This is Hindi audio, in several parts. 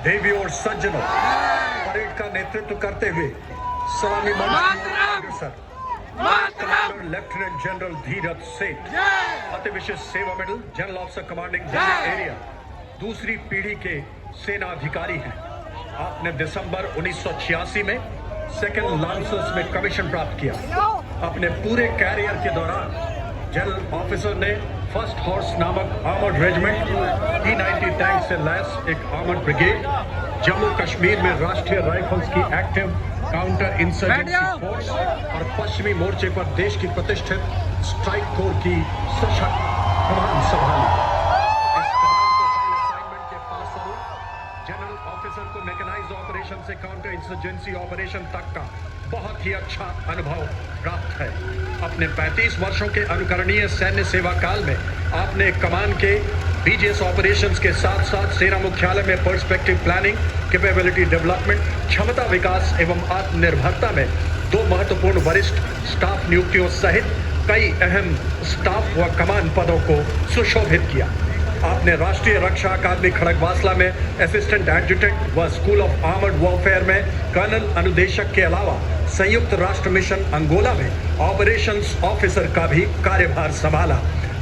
देवी और सज्जनों, परेड का नेतृत्व करते हुए सलामी मंच कमांडर लेफ्टिनेंट जनरल धीरज सेठ, अति विशिष्ट सेवा medal, general officer commanding Delhi area, दूसरी पीढ़ी के सेना अधिकारी हैं। आपने दिसंबर 1986 में सेकंड लांसर्स में कमीशन प्राप्त किया। अपने पूरे कैरियर के दौरान जनरल ऑफिसर ने फर्स्ट हॉर्स नामक आर्मर्ड रेजिमेंट, T-90 टैंक से लैस एक आर्मर्ड ब्रिगेड, जम्मू कश्मीर में राष्ट्रीय राइफल्स की एक्टिव काउंटर इंसर्जेंसी फोर्स और पश्चिमी मोर्चे पर देश की प्रतिष्ठित स्ट्राइक कोर की सशक्त कमान संभाली। इस कमान को फाइल असाइनमेंट के फलस्वरूप जनरल ऑफिसर को मैकेनाइज्ड ऑपरेशन से काउंटर इंसर्जेंसी ऑपरेशन तक का बहुत ही अच्छा अनुभव प्राप्त है। अपने 35 वर्षों के अनुकरणीय सैन्य सेवा काल में आपने कमान के बीजीएस ऑपरेशंस के साथ साथ सेना मुख्यालय में पर्सपेक्टिव प्लानिंग, कैपेबिलिटी डेवलपमेंट, क्षमता विकास एवं आत्मनिर्भरता में 2 महत्वपूर्ण वरिष्ठ स्टाफ नियुक्तियों सहित कई अहम स्टाफ व कमान पदों को सुशोभित किया। आपने राष्ट्रीय रक्षा अकादमी खड़गवासला में असिस्टेंट एडजुटेंट व स्कूल ऑफ आर्मर्ड वॉरफेयर में कर्नल अनुदेशक के अलावा संयुक्त राष्ट्र मिशन अंगोला में ऑपरेशंस ऑफिसर का भी कार्यभार संभाला।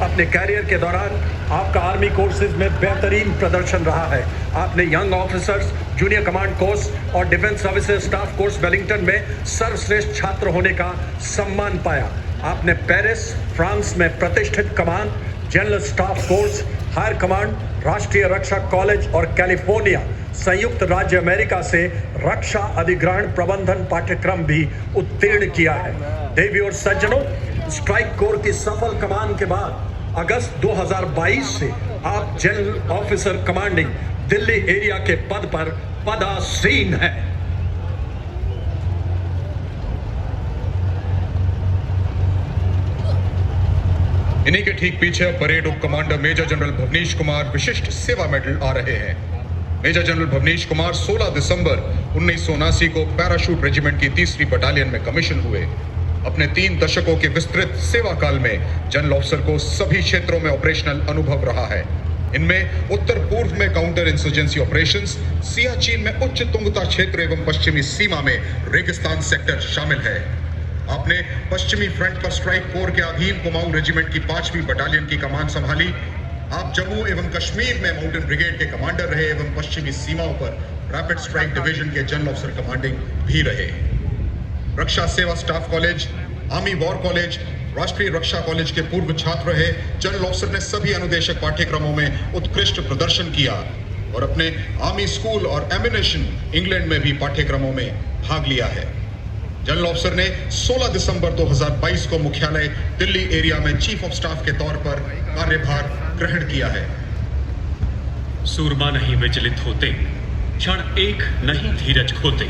अपने कैरियर के दौरान आपका आर्मी कोर्सेज में बेहतरीन प्रदर्शन रहा है। आपने young officers junior command course और defence services staff course Wellington में सर्वश्रेष्ठ छात्र होने का सम्मान पाया। आपने पेरिस, फ्रांस में प्रतिष्ठित कमान, general staff course, higher command, राष्ट्रीय रक्षा कॉलेज और कैलिफोर्निया, संयुक्त राज्य अमेरिका से रक्षा अधिग्रहण प्रबंधन पाठ्यक्रम भी उत्तीर्ण किया है। देवी और सज्जनों, स्ट्राइक कोर की सफल कमान के बाद अगस्त 2022 से आप general officer commanding Delhi area के पद पर पदासीन हैं। इन्हीं के ठीक पीछे परेड उप commander major general Bhavnish Kumar विशिष्ट सेवा मेडल आ रहे हैं। मेजर जनरल भवनीश कुमार 16 दिसंबर 1979 को पैराशूट रेजिमेंट की 3री बटालियन में कमीशन हुए। अपने 3 दशकों के विस्तृत सेवा काल में जनरल ऑफिसर को सभी क्षेत्रों में ऑपरेशनल अनुभव रहा है। इनमें उत्तर पूर्व में काउंटर इंसर्जेंसी ऑपरेशंस, सियाचिन में उच्च तुंगता क्षेत्र एवं पश्चिमी सीमा में रेगिस्तान सेक्टर शामिल है। आपने पश्चिमी फ्रंट पर स्ट्राइक कोर के अधीन कुमाऊं रेजिमेंट की 5वीं बटालियन की कमान संभाली। आप जम्मू एवं कश्मीर में माउंटेन ब्रिगेड के कमांडर रहे एवं पश्चिमी सीमाओं पर रैपिड स्ट्राइक डिवीजन के जनरल ऑफिसर कमांडिंग भी रहे। रक्षा सेवा staff college, army war college, राष्ट्रीय रक्षा कॉलेज के पूर्व छात्र रहे। जनरल ऑफिसर ने सभी अनुदेशक पाठ्यक्रमों में उत्कृष्ट प्रदर्शन किया और अपने आर्मी स्कूल और एमिनेशन इंग्लैंड में भी पाठ्यक्रमों में भाग लिया है। जनरल ऑफिसर ने 16 दिसंबर 2022 को मुख्यालय दिल्ली एरिया में चीफ ऑफ स्टाफ के तौर पर कार्यभार ग्रहण किया है। सूरमा नहीं विचलित होते, क्षण एक नहीं धीरज खोते,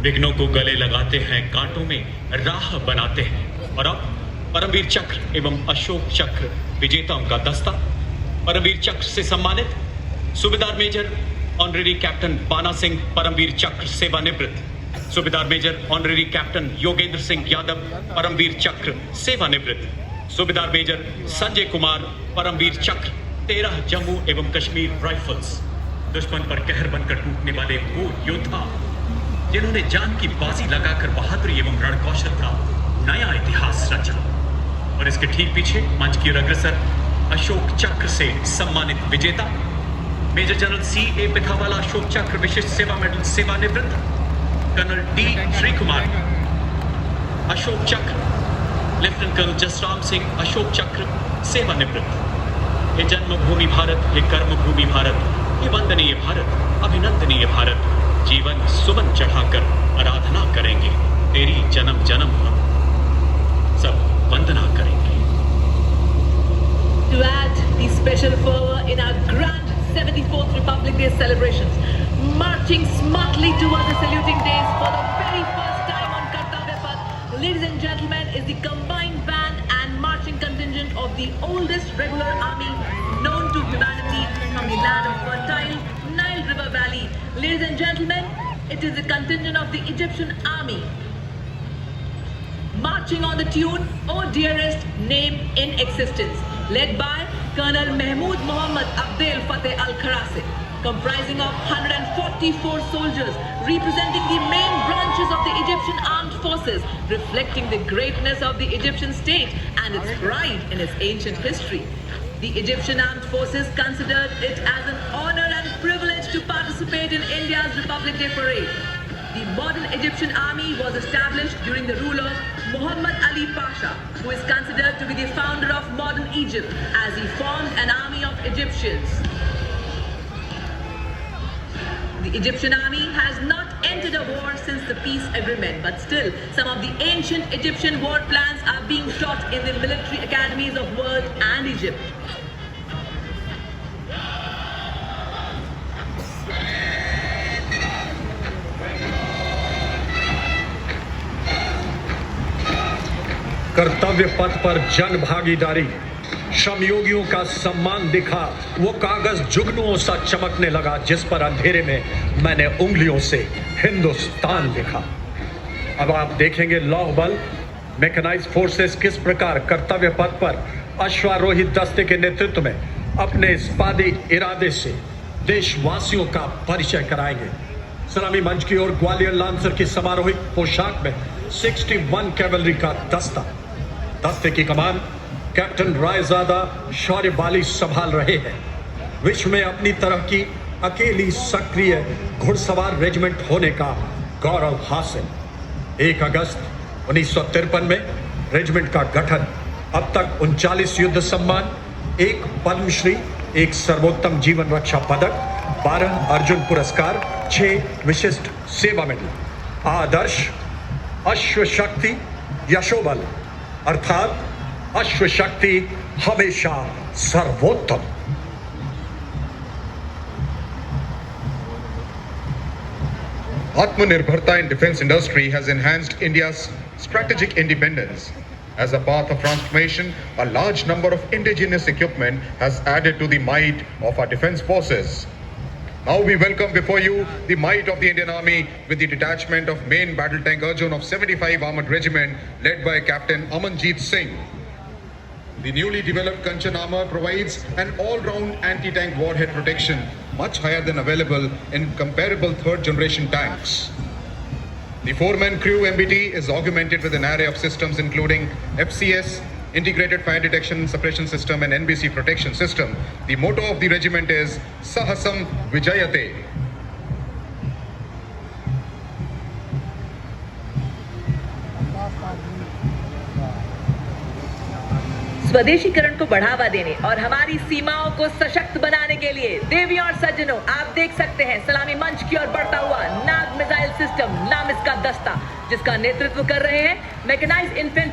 विघ्नों को गले लगाते हैं, कांटों में राह बनाते हैं। और अब परमवीर चक्र एवं अशोक चक्र विजेताओं का दस्ता। परमवीर चक्र से सम्मानित सूबेदार मेजर ऑनरेरी कैप्टन पाना सिंह, परमवीर चक्र सेवानिवृत्त। सूबेदार major honorary captain Yogendra Singh Yadav, परमवीर चक्र सेवानिवृत्त। सूबेदार मेजर संजय कुमार, परमवीर चक्र 13 जम्मू एवं कश्मीर राइफल्स। दुश्मन पर कहर बनकर टूटने वाले वो योद्धा जिन्होंने जान की बाजी लगाकर बहादुरी एवं रणकौशल का नया इतिहास रचा। और इसके ठीक पीछे मंच की ओर अग्रसर अशोक चक्र से सम्मानित विजेता major general C.A. Pithawala, Ashok चक्र विशिष्ट सेवा मेडल सेवानिवृत्त। Colonel D. श्री कुमार, अशोक चक्र। लेफ्टिनेंट कर्नल जसराम सिंह, अशोक चक्र सेवानिवृत्त। ये जन्मभूमि भारत, ये कर्मभूमि भारत, ये वंदनीय भारत, अभिनंदनीय भारत। जीवन सुमन चढ़ाकर आराधना करेंगे, तेरी जन्म जन्म हम सब वंदना करेंगे। To add the special fervor in our grand 74th Republic Day celebrations, marching smartly towards the saluting days for the very first time on Kartavya Path, ladies and gentlemen, is the combined band and marching contingent of the oldest regular army known to humanity from the land of fertile Nile River Valley. Ladies and gentlemen, it is the contingent of the Egyptian army, marching on the tune "Oh Dearest Name in Existence," led by Colonel Mahmood Mohammad Abdel Fateh Al Kharase. comprising of 144 soldiers representing the main branches of the Egyptian armed forces, reflecting the greatness of the Egyptian state and its pride in its ancient history. The Egyptian armed forces considered it as an honor and privilege to participate in India's Republic Day parade. The modern Egyptian army was established during the rule of Muhammad Ali Pasha, who is considered to be the founder of modern Egypt, as he formed an army of Egyptians. The Egyptian army has not entered a war since the peace agreement, but still some of the ancient Egyptian war plans are being taught in the military academies of world and Egypt. कर्तव्य पथ पर जन भागीदारी, श्रमयोगियों का सम्मान दिखा, वो कागज जुगनुओं सा चमकने लगा जिस पर अंधेरे में मैंने उंगलियों से हिंदुस्तान लिखा। अब आप देखेंगे लौह बल मैकेनाइज्ड फोर्सेस किस प्रकार कर्तव्य पथ पर अश्वारोही दस्ते के नेतृत्व में अपने इस्पादी इरादे से देशवासियों का परिचय कराएंगे। सलामी मंच की ओर ग्वालियर लांसर की समारोहिक पोशाक में 61 कैवलरी का दस्ते की कमान कैप्टन रायजादा शौर्यबाली संभाल रहे हैं। विश्व में अपनी तरह की अकेली सक्रिय घुड़सवार रेजिमेंट होने का गौरव हासिल। 1 अगस्त 1953 में रेजिमेंट का गठन। अब तक 39 युद्ध सम्मान, 1 पद्मश्री, 1 सर्वोत्तम जीवन रक्षा पदक, 12 अर्जुन पुरस्कार, 6 विशिष्ट सेवा मेडल। आदर्श अश्व शक्ति यशोबल, अर्थात अश्व शक्ति हमेशा सर्वोत्तम। Atmanirbharta in defense industry has enhanced India's strategic independence. As a path of transformation, a large number of indigenous equipment has added to the might of our defense forces. Now we welcome before you the might of the Indian Army with the detachment of main battle tank Arjun of 75 Armored Regiment led by Captain Amanjeet Singh. The newly developed Kanchan armor provides an all-round anti-tank warhead protection much higher than available in comparable third-generation tanks. The 4-man crew MBT is augmented with an array of systems including FCS, Integrated Fire Detection and Suppression System and NBC Protection System. The motto of the regiment is Sahasam Vijayate. स्वदेशीकरण को बढ़ावा देने और हमारी सीमाओं को सशक्त बनाने के लिए देवियों और सज्जनों, आप देख सकते हैं सलामी मंच की ओर बढ़ता हुआ नाग मिसाइल सिस्टम नाम इसका दस्ता, जिसका नेतृत्व कर रहे हैं मैकेनाइज्ड इन्फेंट्री